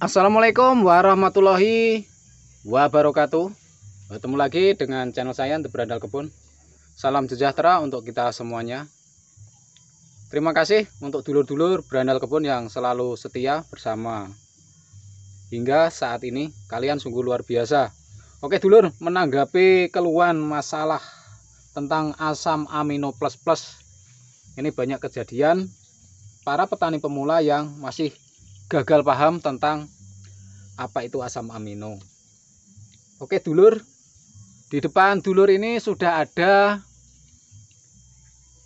Assalamualaikum warahmatullahi wabarakatuh. Bertemu lagi dengan channel saya, The Berandal Kebun. Salam sejahtera untuk kita semuanya. Terima kasih untuk dulur-dulur berandal kebun yang selalu setia bersama hingga saat ini. Kalian sungguh luar biasa. Oke dulur, menanggapi keluhan masalah tentang asam amino plus plus, ini banyak kejadian para petani pemula yang masih gagal paham tentang apa itu asam amino. Oke dulur, di depan dulur ini sudah ada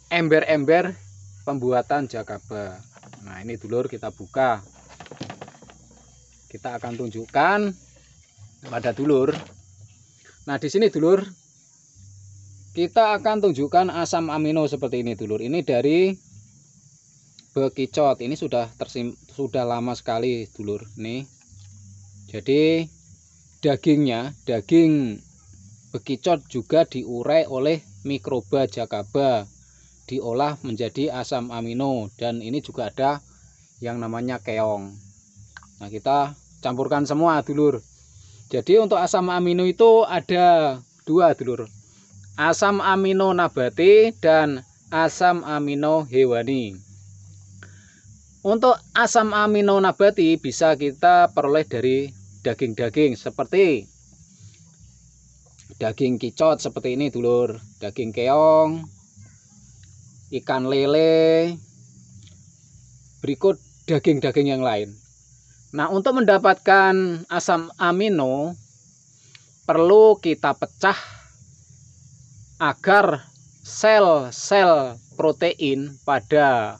ember-ember pembuatan jakaba. Nah ini dulur, kita buka, kita akan tunjukkan pada dulur. Nah di sini dulur, kita akan tunjukkan asam amino seperti ini dulur. Ini dari bekicot, ini sudah lama sekali dulur nih. Jadi daging bekicot juga diurai oleh mikroba jakaba, diolah menjadi asam amino, dan ini juga ada yang namanya keong. Nah kita campurkan semua dulur. Jadi untuk asam amino itu ada dua dulur, asam amino nabati dan asam amino hewani. Untuk asam amino nabati bisa kita peroleh dari daging-daging seperti daging kicot seperti ini dulur, daging keong, ikan lele, berikut daging-daging yang lain. Nah untuk mendapatkan asam amino perlu kita pecah agar sel-sel protein pada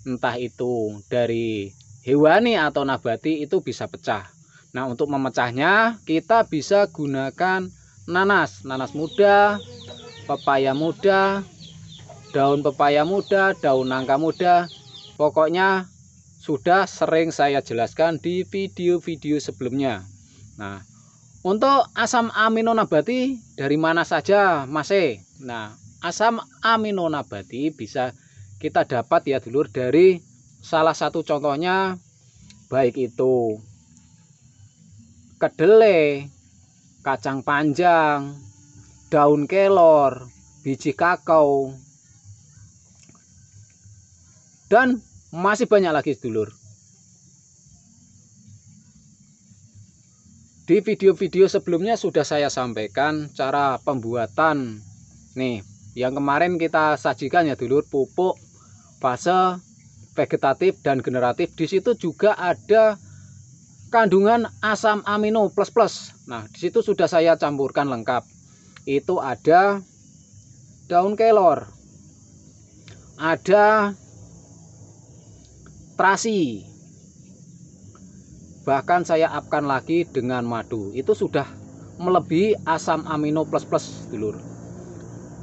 entah itu dari hewani atau nabati itu bisa pecah. Nah untuk memecahnya kita bisa gunakan nanas muda, pepaya muda, daun pepaya muda, daun nangka muda. Pokoknya sudah sering saya jelaskan di video-video sebelumnya. Nah untuk asam amino nabati dari mana saja Mas? Nah asam amino nabati bisa kita dapat ya dulur dari salah satu contohnya, baik itu kedelai, kacang panjang, daun kelor, biji kakao, dan masih banyak lagi dulur. Di video-video sebelumnya sudah saya sampaikan cara pembuatan nih, yang kemarin kita sajikan ya dulur, pupuk fase vegetatif dan generatif. Di situ juga ada kandungan asam amino plus plus. Nah di situ sudah saya campurkan lengkap. Itu ada daun kelor, ada terasi, bahkan saya upkan lagi dengan madu. Itu sudah melebihi asam amino plus plus dulur.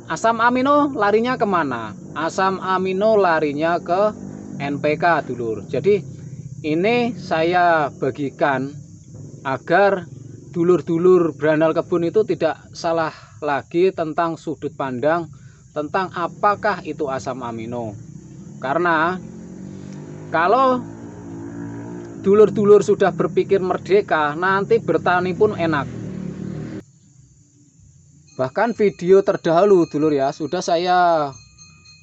Asam amino larinya kemana? Asam amino larinya ke NPK dulur. Jadi ini saya bagikan agar dulur-dulur berandal kebun itu tidak salah lagi tentang sudut pandang tentang apakah itu asam amino. Karena kalau dulur-dulur sudah berpikir merdeka, nanti bertani pun enak. Bahkan video terdahulu dulur ya, sudah saya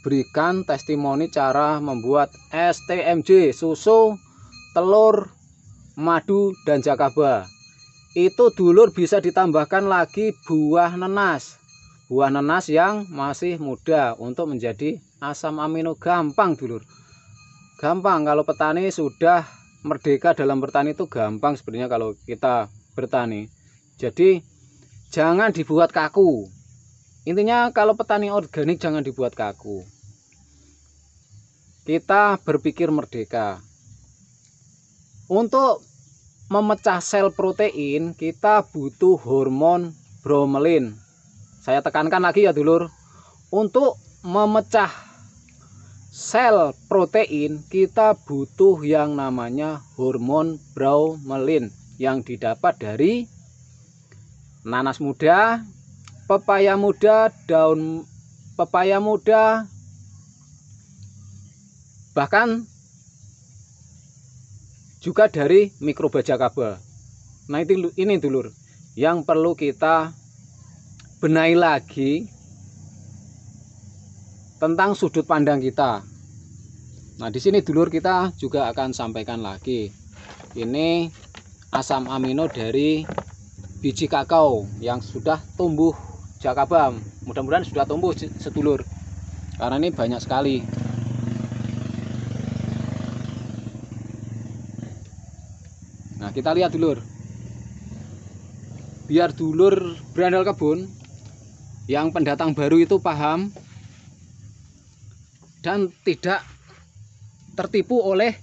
berikan testimoni cara membuat STMJ, susu, telur, madu, dan jakaba. Itu dulur bisa ditambahkan lagi buah nenas. Buah nenas yang masih muda untuk menjadi asam amino. Gampang dulur. Gampang kalau petani sudah merdeka dalam bertani, itu gampang sebenarnya kalau kita bertani. Jadi jangan dibuat kaku. Intinya kalau petani organik jangan dibuat kaku. Kita berpikir merdeka. Untuk memecah sel protein kita butuh hormon bromelin. Saya tekankan lagi ya dulur. Untuk memecah sel protein kita butuh yang namanya hormon bromelin yang didapat dari nanas muda, pepaya muda, daun pepaya muda, bahkan juga dari mikroba Jakaba. Nah ini dulur yang perlu kita benahi lagi tentang sudut pandang kita. Nah di sini dulur kita juga akan sampaikan lagi. Ini asam amino dari biji kakao yang sudah tumbuh Jakaba. Mudah-mudahan sudah tumbuh sedulur, karena ini banyak sekali. Nah kita lihat dulur, biar dulur berandal kebun yang pendatang baru itu paham dan tidak tertipu oleh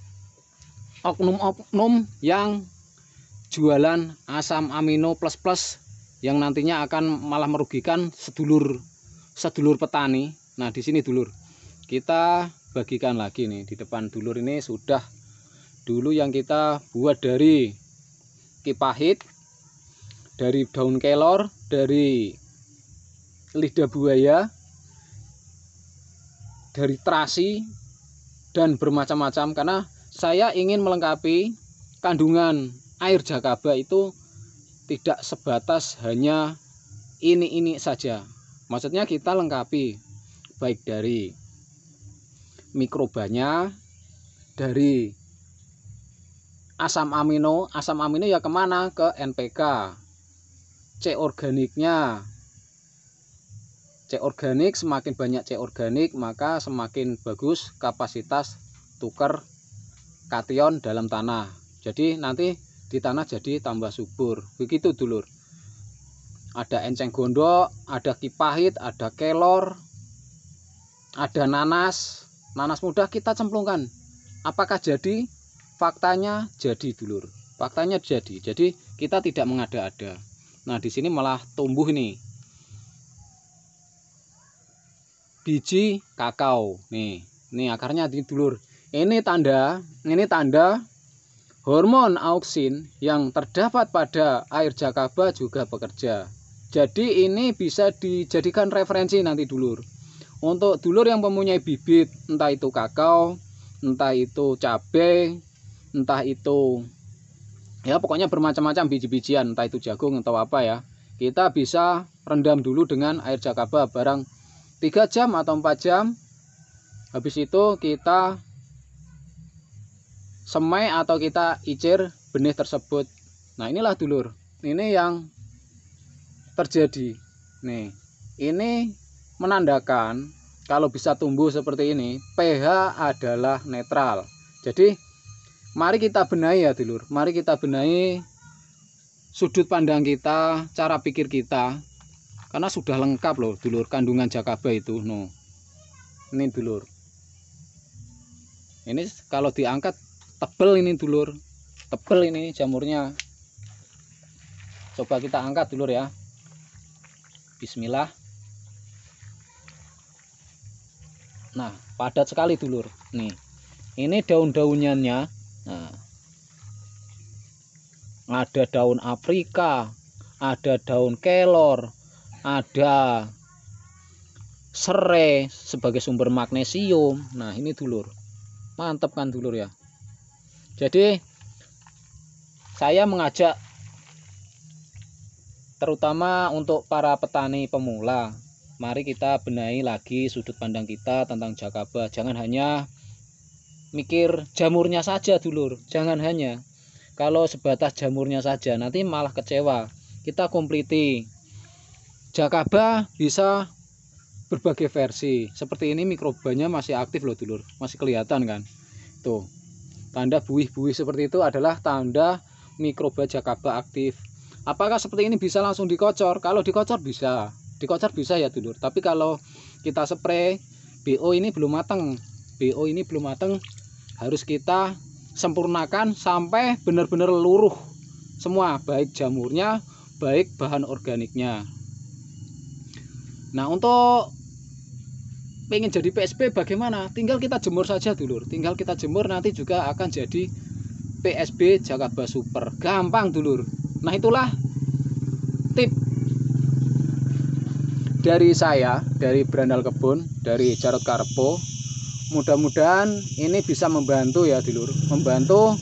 oknum-oknum yang jualan asam amino plus yang nantinya akan malah merugikan sedulur petani. Nah di sini dulur kita bagikan lagi nih, di depan dulur ini sudah dulu yang kita buat dari kipahit, dari daun kelor, dari lidah buaya, dari terasi, dan bermacam-macam. Karena saya ingin melengkapi kandungan air Jakaba itu tidak sebatas hanya ini saja. Maksudnya kita lengkapi baik dari mikrobanya, dari asam amino ya kemana? Ke NPK, C organiknya. C organik, semakin banyak C organik maka semakin bagus kapasitas tukar kation dalam tanah. Jadi nanti di tanah jadi tambah subur. Begitu dulur. Ada enceng gondok, ada kipahit, ada kelor, ada nanas muda kita cemplungkan. Apakah jadi? Faktanya jadi dulur. Faktanya jadi. Jadi kita tidak mengada-ada. Nah di sini malah tumbuh nih biji kakao. Nih akarnya di dulur. Ini tanda hormon auksin yang terdapat pada air Jakaba juga bekerja. Jadi ini bisa dijadikan referensi nanti dulur. Untuk dulur yang mempunyai bibit, entah itu kakao, entah itu cabai, entah itu ya pokoknya bermacam-macam biji-bijian, entah itu jagung atau apa ya, kita bisa rendam dulu dengan air Jakaba barang 3 jam atau 4 jam. Habis itu kita semai atau kita icir benih tersebut. Nah inilah dulur, ini yang terjadi. Nih ini menandakan kalau bisa tumbuh seperti ini pH adalah netral. Jadi mari kita benahi ya dulur, mari kita benahi sudut pandang kita, cara pikir kita, karena sudah lengkap loh dulur kandungan Jakaba itu. No, ini dulur, ini kalau diangkat tebel ini dulur, tebel ini jamurnya. Coba kita angkat dulur ya. Bismillah. Nah padat sekali dulur. Nih ini daun-daunannya. Nah, ada daun Afrika, ada daun kelor, ada serai sebagai sumber magnesium. Nah ini dulur, mantep kan dulur ya. Jadi saya mengajak terutama untuk para petani pemula, mari kita benahi lagi sudut pandang kita tentang Jakaba. Jangan hanya mikir jamurnya saja dulur, jangan hanya kalau sebatas jamurnya saja, nanti malah kecewa. Kita kompliti. Jakaba bisa berbagai versi. Seperti ini mikrobanya masih aktif loh dulur, masih kelihatan kan. Tuh tanda buih-buih seperti itu adalah tanda mikroba Jakaba aktif. Apakah seperti ini bisa langsung dikocor? Kalau dikocor bisa ya dulur. Tapi kalau kita spray, BO ini belum matang. Harus kita sempurnakan sampai benar-benar luruh semua, baik jamurnya, baik bahan organiknya. Nah untuk pengen jadi PSB bagaimana? Tinggal kita jemur saja dulur. Tinggal kita jemur, nanti juga akan jadi PSB Jakaba Super. Gampang dulur. Nah itulah tip dari saya, dari Berandal Kebun, dari Jarod Karpo. Mudah-mudahan ini bisa membantu ya dulur, membantu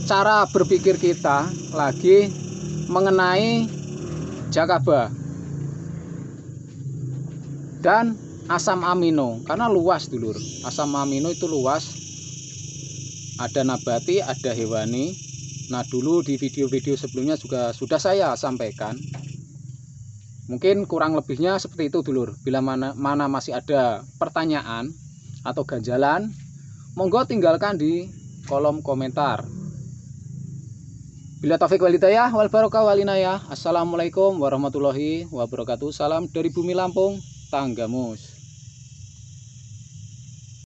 cara berpikir kita lagi mengenai jakaba dan asam amino, karena luas dulur, asam amino itu luas, ada nabati, ada hewani. Nah dulu di video-video sebelumnya juga sudah saya sampaikan. Mungkin kurang lebihnya seperti itu dulur. Bila mana masih ada pertanyaan atau ganjalan, monggo tinggalkan di kolom komentar. Bila taufik wal hidayah wal barokah wal inayah. Assalamualaikum warahmatullahi wabarakatuh. Salam dari bumi Lampung, Tanggamus.